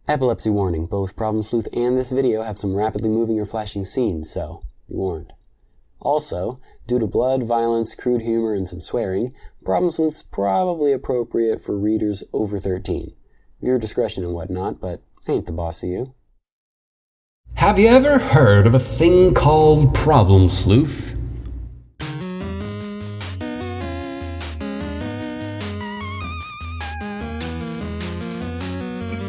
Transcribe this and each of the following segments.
Epilepsy warning, both Problem Sleuth and this video have some rapidly moving or flashing scenes, so be warned. Also, due to blood, violence, crude humor, and some swearing, Problem Sleuth's probably appropriate for readers over 13. Viewer discretion and whatnot, but I ain't the boss of you. Have you ever heard of a thing called Problem Sleuth?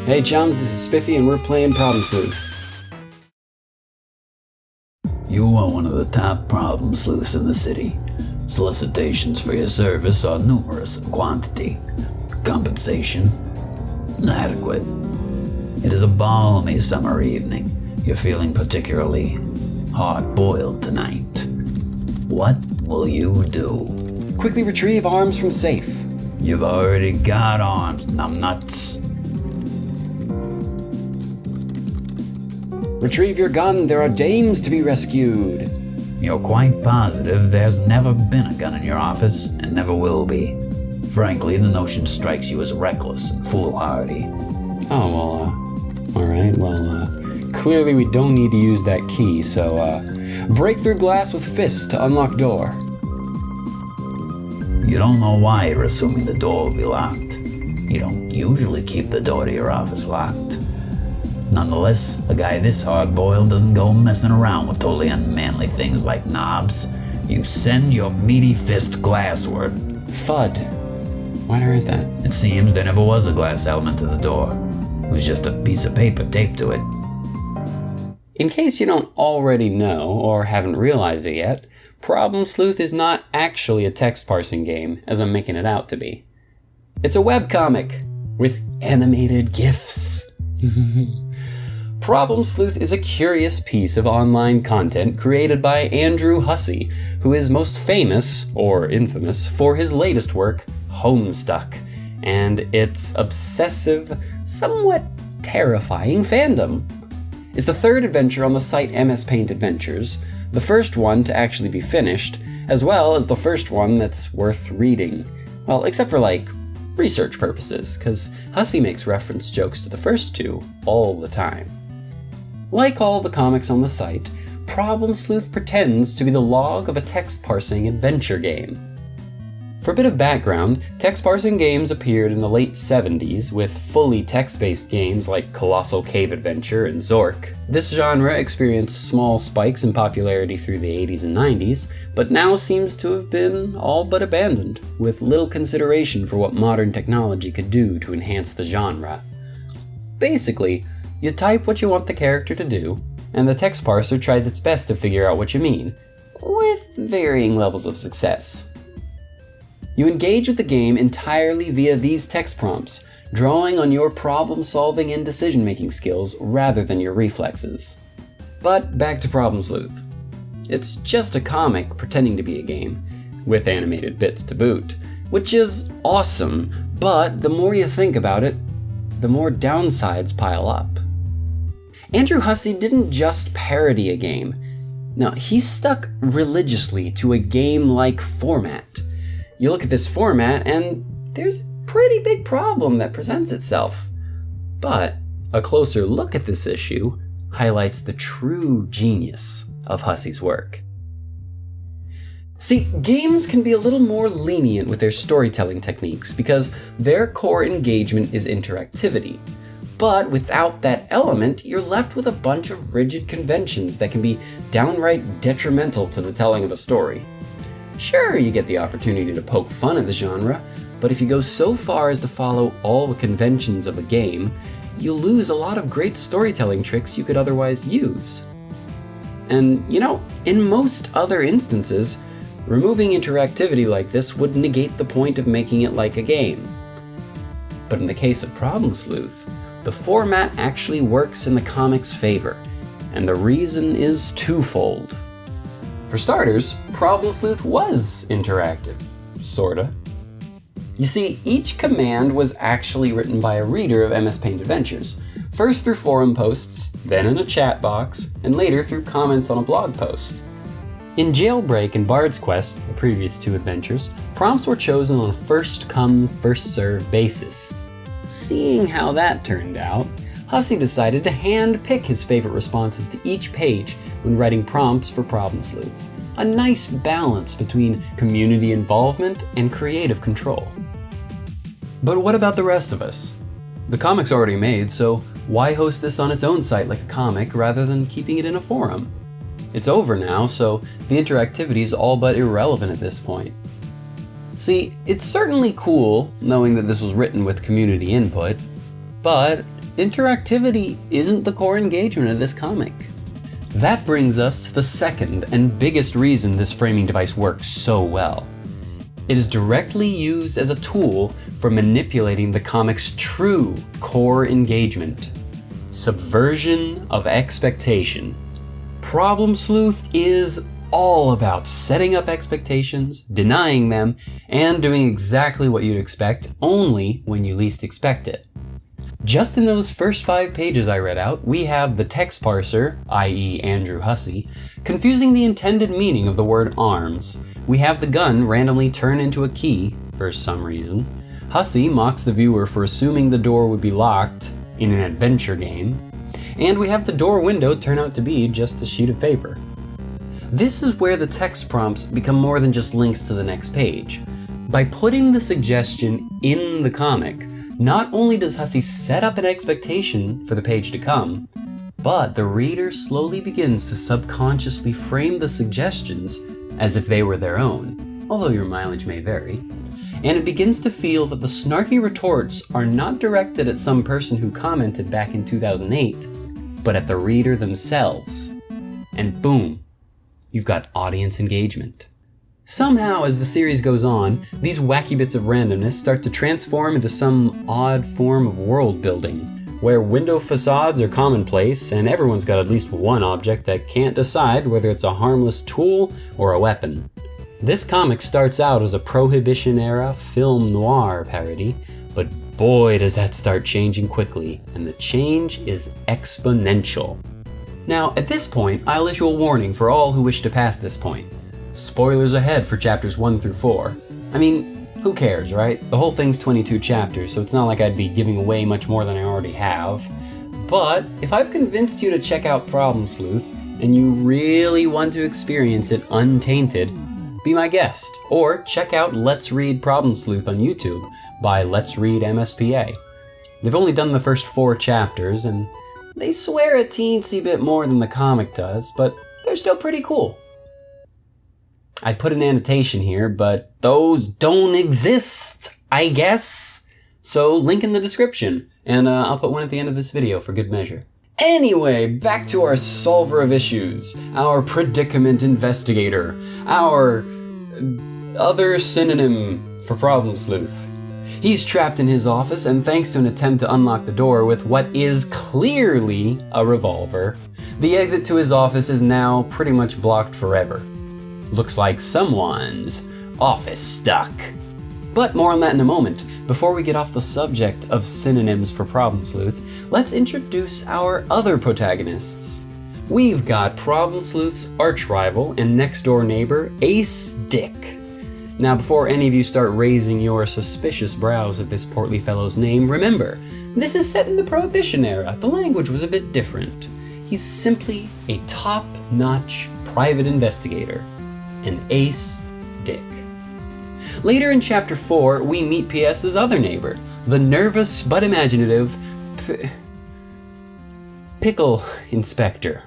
Hey chums, this is Spiffy and we're playing Problem Sleuth. You are one of the top problem sleuths in the city. Solicitations for your service are numerous in quantity. Compensation? Inadequate. It is a balmy summer evening. You're feeling particularly hard-boiled tonight. What will you do? Quickly retrieve arms from safe. You've already got arms, numbnuts. Retrieve your gun, there are dames to be rescued. You're quite positive there's never been a gun in your office, and never will be. Frankly, the notion strikes you as reckless and foolhardy. Alright, clearly we don't need to use that key, so, break through glass with fists to unlock door. You don't know why you're assuming the door will be locked. You don't usually keep the door to your office locked. Nonetheless, a guy this hard-boiled doesn't go messing around with totally unmanly things like knobs. You send your meaty fist glassward. FUD. Why'd I write that? It seems there never was a glass element to the door. It was just a piece of paper taped to it. In case you don't already know, or haven't realized it yet, Problem Sleuth is not actually a text parsing game, as I'm making it out to be. It's a webcomic with animated GIFs. Problem Sleuth is a curious piece of online content created by Andrew Hussey, who is most famous, or infamous, for his latest work, Homestuck, and its obsessive, somewhat terrifying fandom. It's the third adventure on the site MS Adventures, the first one to actually be finished, as well as the first one that's worth reading. Well, except for research purposes, because Hussey makes reference jokes to the first two all the time. Like all the comics on the site, Problem Sleuth pretends to be the log of a text parsing adventure game. For a bit of background, text parsing games appeared in the late 70s with fully text-based games like Colossal Cave Adventure and Zork. This genre experienced small spikes in popularity through the 80s and 90s, but now seems to have been all but abandoned, with little consideration for what modern technology could do to enhance the genre. Basically, you type what you want the character to do, and the text parser tries its best to figure out what you mean, with varying levels of success. You engage with the game entirely via these text prompts, drawing on your problem-solving and decision-making skills rather than your reflexes. But back to Problem Sleuth. It's just a comic pretending to be a game, with animated bits to boot, which is awesome, but the more you think about it, the more downsides pile up. Andrew Hussey didn't just parody a game. No, he stuck religiously to a game-like format. You look at this format and there's a pretty big problem that presents itself. But a closer look at this issue highlights the true genius of Hussey's work. See, games can be a little more lenient with their storytelling techniques because their core engagement is interactivity. But without that element, you're left with a bunch of rigid conventions that can be downright detrimental to the telling of a story. Sure, you get the opportunity to poke fun at the genre, but if you go so far as to follow all the conventions of a game, you'll lose a lot of great storytelling tricks you could otherwise use. And, in most other instances, removing interactivity like this would negate the point of making it like a game. But in the case of Problem Sleuth, the format actually works in the comic's favor, and the reason is twofold. For starters, Problem Sleuth was interactive, sorta. You see, each command was actually written by a reader of MS Paint Adventures, first through forum posts, then in a chat box, and later through comments on a blog post. In Jailbreak and Bard's Quest, the previous two adventures, prompts were chosen on a first-come, first-served basis. Seeing how that turned out, Hussey decided to hand-pick his favorite responses to each page when writing prompts for Problem Sleuth. A nice balance between community involvement and creative control. But what about the rest of us? The comic's already made, so why host this on its own site like a comic rather than keeping it in a forum? It's over now, so the interactivity is all but irrelevant at this point. See, it's certainly cool knowing that this was written with community input, but interactivity isn't the core engagement of this comic. That brings us to the second and biggest reason this framing device works so well. It is directly used as a tool for manipulating the comic's true core engagement. Subversion of expectation. Problem Sleuth is all about setting up expectations, denying them, and doing exactly what you'd expect, only when you least expect it. Just in those first 5 pages I read out, we have the text parser, i.e. Andrew Hussey, confusing the intended meaning of the word arms. We have the gun randomly turn into a key, for some reason. Hussey mocks the viewer for assuming the door would be locked in an adventure game. And we have the door window turn out to be just a sheet of paper. This is where the text prompts become more than just links to the next page. By putting the suggestion in the comic, not only does Hussey set up an expectation for the page to come, but the reader slowly begins to subconsciously frame the suggestions as if they were their own, although your mileage may vary. And it begins to feel that the snarky retorts are not directed at some person who commented back in 2008, but at the reader themselves. And boom, you've got audience engagement. Somehow, as the series goes on, these wacky bits of randomness start to transform into some odd form of world building, where window facades are commonplace and everyone's got at least one object that can't decide whether it's a harmless tool or a weapon. This comic starts out as a Prohibition-era film noir parody, but boy does that start changing quickly, and the change is exponential. Now, at this point, I'll issue a warning for all who wish to pass this point. Spoilers ahead for chapters 1 through 4. I mean, who cares, right? The whole thing's 22 chapters, so it's not like I'd be giving away much more than I already have. But if I've convinced you to check out Problem Sleuth, and you really want to experience it untainted, be my guest, or check out Let's Read Problem Sleuth on YouTube by Let's Read MSPA. They've only done the first 4 chapters, and they swear a teensy bit more than the comic does, but they're still pretty cool. I put an annotation here, but those don't exist, I guess. So link in the description, and I'll put one at the end of this video for good measure. Anyway, back to our solver of issues, our predicament investigator, our other synonym for Problem Sleuth. He's trapped in his office, and thanks to an attempt to unlock the door with what is clearly a revolver, the exit to his office is now pretty much blocked forever. Looks like someone's office stuck. But more on that in a moment. Before we get off the subject of synonyms for Problem Sleuth, let's introduce our other protagonists. We've got Problem Sleuth's arch-rival and next-door neighbor, Ace Dick. Now, before any of you start raising your suspicious brows at this portly fellow's name, remember, this is set in the Prohibition era. The language was a bit different. He's simply a top-notch private investigator. An Ace Dick. Later in chapter 4, we meet PS's other neighbor, the nervous but imaginative Pickle Inspector.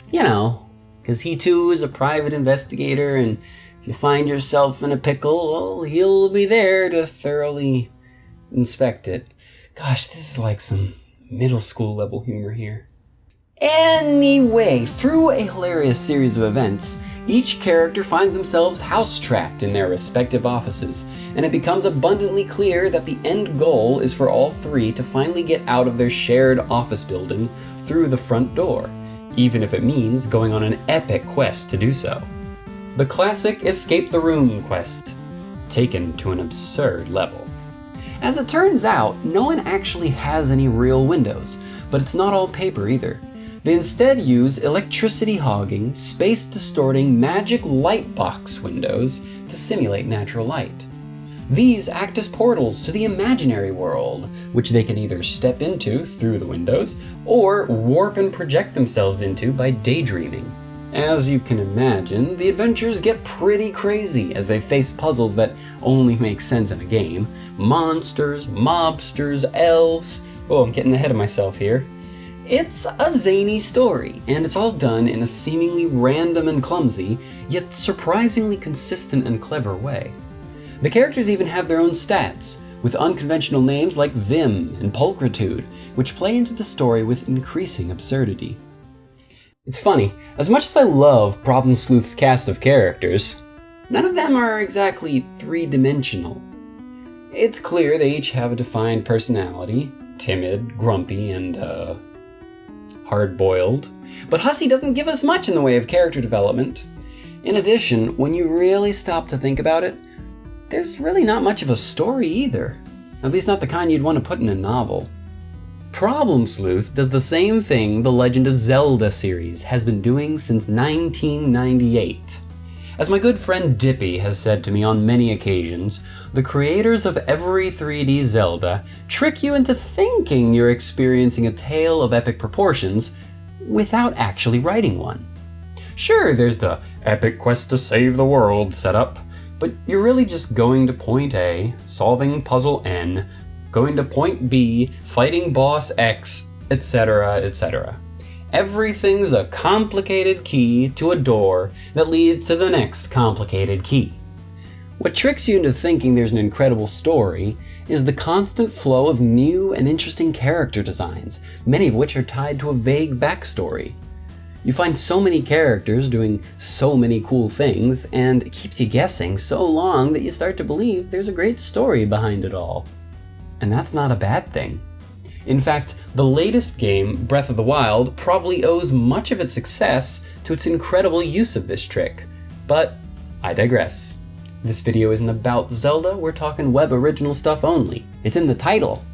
You know, because he too is a private investigator, and if you find yourself in a pickle, well, he'll be there to thoroughly inspect it. Gosh, this is like some middle school level humor here. Anyway, through a hilarious series of events, each character finds themselves house-trapped in their respective offices, and it becomes abundantly clear that the end goal is for all 3 to finally get out of their shared office building through the front door, even if it means going on an epic quest to do so. The classic escape the room quest, taken to an absurd level. As it turns out, no one actually has any real windows, but it's not all paper either. They instead use electricity-hogging, space-distorting magic light box windows to simulate natural light. These act as portals to the imaginary world, which they can either step into through the windows, or warp and project themselves into by daydreaming. As you can imagine, the adventures get pretty crazy as they face puzzles that only make sense in a game. Monsters, mobsters, elves. Oh, I'm getting ahead of myself here. It's a zany story, and it's all done in a seemingly random and clumsy, yet surprisingly consistent and clever way. The characters even have their own stats, with unconventional names like Vim and Pulchritude, which play into the story with increasing absurdity. It's funny, as much as I love Problem Sleuth's cast of characters, none of them are exactly three-dimensional. It's clear they each have a defined personality, timid, grumpy, and, hard-boiled, but Hussey doesn't give us much in the way of character development. In addition, when you really stop to think about it, there's really not much of a story either. At least not the kind you'd want to put in a novel. Problem Sleuth does the same thing the Legend of Zelda series has been doing since 1998. As my good friend Dippy has said to me on many occasions, the creators of every 3D Zelda trick you into thinking you're experiencing a tale of epic proportions without actually writing one. Sure, there's the epic quest to save the world setup, but you're really just going to point A, solving puzzle N, going to point B, fighting boss X, etc., etc. Everything's a complicated key to a door that leads to the next complicated key. What tricks you into thinking there's an incredible story is the constant flow of new and interesting character designs, many of which are tied to a vague backstory. You find so many characters doing so many cool things, and it keeps you guessing so long that you start to believe there's a great story behind it all. And that's not a bad thing. In fact, the latest game, Breath of the Wild, probably owes much of its success to its incredible use of this trick. But I digress. This video isn't about Zelda, we're talking web original stuff only. It's in the title.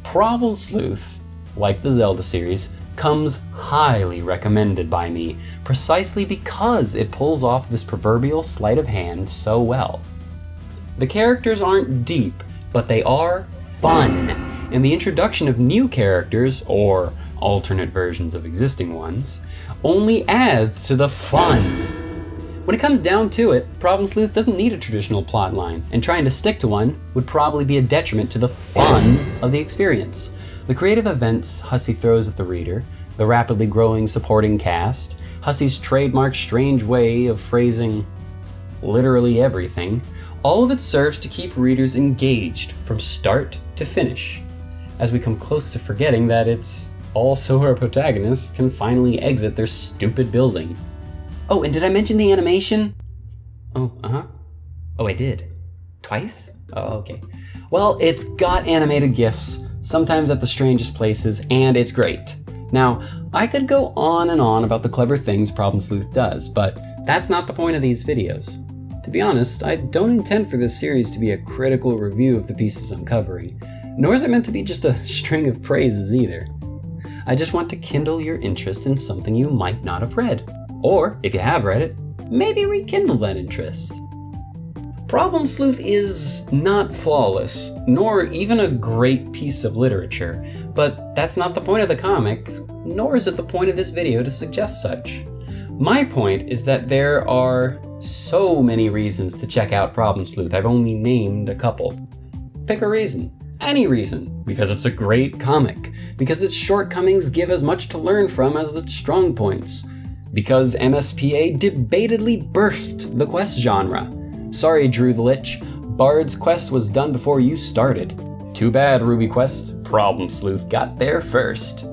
Problem Sleuth, like the Zelda series, comes highly recommended by me, precisely because it pulls off this proverbial sleight of hand so well. The characters aren't deep, but they are fun, and the introduction of new characters, or alternate versions of existing ones, only adds to the fun. When it comes down to it, Problem Sleuth doesn't need a traditional plotline, and trying to stick to one would probably be a detriment to the fun of the experience. The creative events Hussey throws at the reader, the rapidly growing supporting cast, Hussey's trademark strange way of phrasing literally everything, all of it serves to keep readers engaged from start to finish, as we come close to forgetting that it's also our protagonists can finally exit their stupid building. Oh, and did I mention the animation? Oh, I did. Twice? Oh, okay. Well, it's got animated GIFs, sometimes at the strangest places, and it's great. Now, I could go on and on about the clever things Problem Sleuth does, but that's not the point of these videos. To be honest, I don't intend for this series to be a critical review of the pieces I'm covering, nor is it meant to be just a string of praises either. I just want to kindle your interest in something you might not have read, or if you have read it, maybe rekindle that interest. Problem Sleuth is not flawless, nor even a great piece of literature, but that's not the point of the comic, nor is it the point of this video to suggest such. My point is that there are so many reasons to check out Problem Sleuth. I've only named a couple. Pick a reason. Any reason. Because it's a great comic. Because its shortcomings give as much to learn from as its strong points. Because MSPA debatedly birthed the quest genre. Sorry, Drew the Lich. Bard's Quest was done before you started. Too bad, Ruby Quest. Problem Sleuth got there first.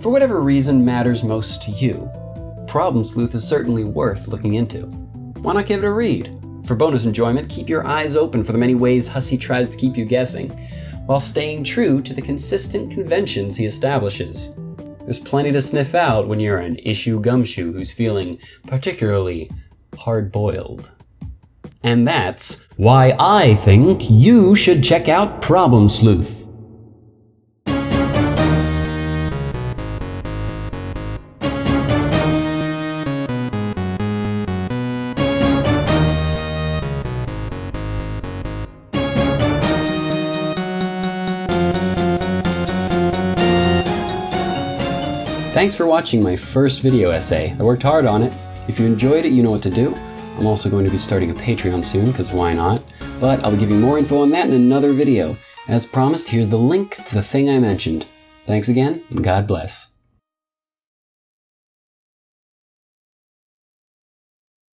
For whatever reason matters most to you, Problem Sleuth is certainly worth looking into. Why not give it a read? For bonus enjoyment, keep your eyes open for the many ways Hussey tries to keep you guessing, while staying true to the consistent conventions he establishes. There's plenty to sniff out when you're an issue gumshoe who's feeling particularly hard-boiled. And that's why I think you should check out Problem Sleuth. Thanks for watching my first video essay. I worked hard on it. If you enjoyed it, you know what to do. I'm also going to be starting a Patreon soon, because why not? But I'll be giving more info on that in another video. As promised, here's the link to the thing I mentioned. Thanks again, and God bless.